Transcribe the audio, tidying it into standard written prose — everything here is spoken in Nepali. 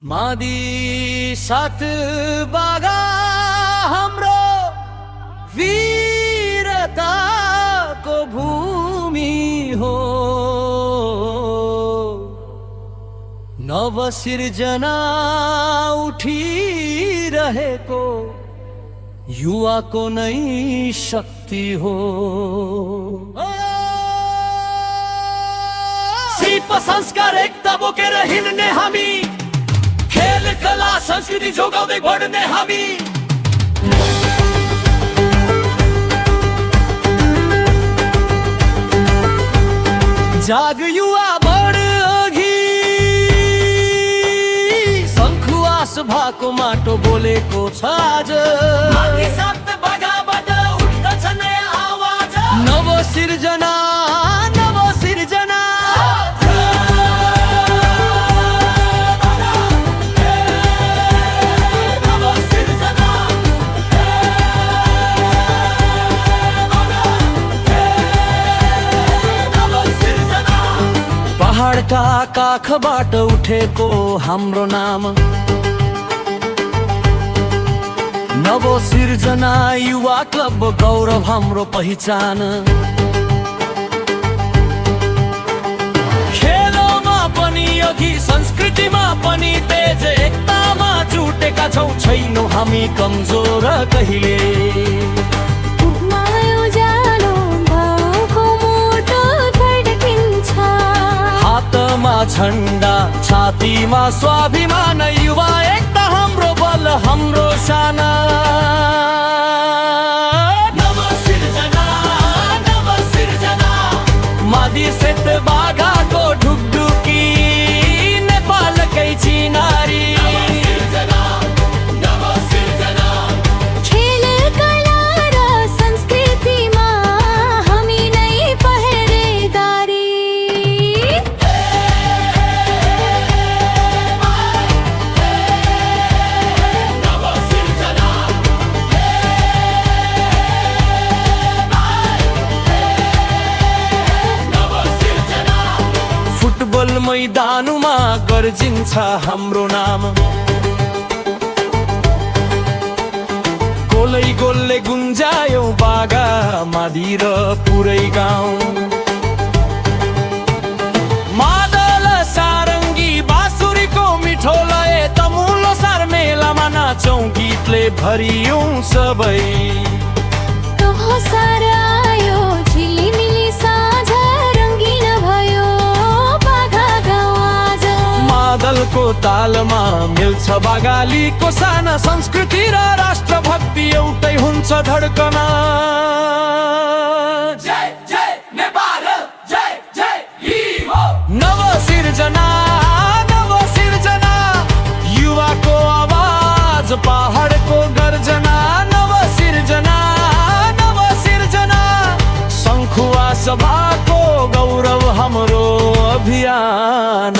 मादी सात बागा हाम्रो वीरता को भूमि हो। नव सिर्जना उठिरहेको युवा को नई शक्ति हो। सिप संस्कार एकता बोकेर हिँड्ने हामी, खेल कला संस्कृति जोगाउँदै बढ्ने हामी। जाग युवा बढ अघि, शङ्खुवास भएको माटो बोलेको छ आज। नव सिर्जना नव सिर्जना, पहाडका काखबाट उठेको हाम्रो नाम, नव सिर्जना युवा क्लब गौरव हाम्रो पहिचान। खेलमा पनि अघि, संस्कृतिमा पनि तेज, एकतामा जुटेका छौँ, छैनौँ हामी कमजोर कहिले। हातमा झण्डा, छातीमा स्वाभिमान, युवा एकता हाम्रो बल, हाम्रो साना। नव सिर्जना नव सिर्जना, मादी सेत बागाको ढुकढुकी, नेपालकै चिनारी। फुटबल मैदानमा गर्जिन्छ हाम्रो नाम, गोलै गोलले गुन्जायो बागा मादी र पुरै गाउँ। मादल सारङ्गी बाँसुरीको मिठो लय, तमुलो सार मेलामा नाचौँ, गीतले भरियौँ सबै। मादलको तालमा मिल्छ बगालीको साना, संस्कृति र राष्ट्रभक्ति एउटै हुन्छ धड्कना। जय जय नेपाल, जय जय हिरो। नव सिर्जना नव सिर्जना, युवाको आवाज पहाडको गर्जना। नव सिर्जना नव सिर्जना, शङ्खुवा सभाको गौरव हाम्रो अभियान।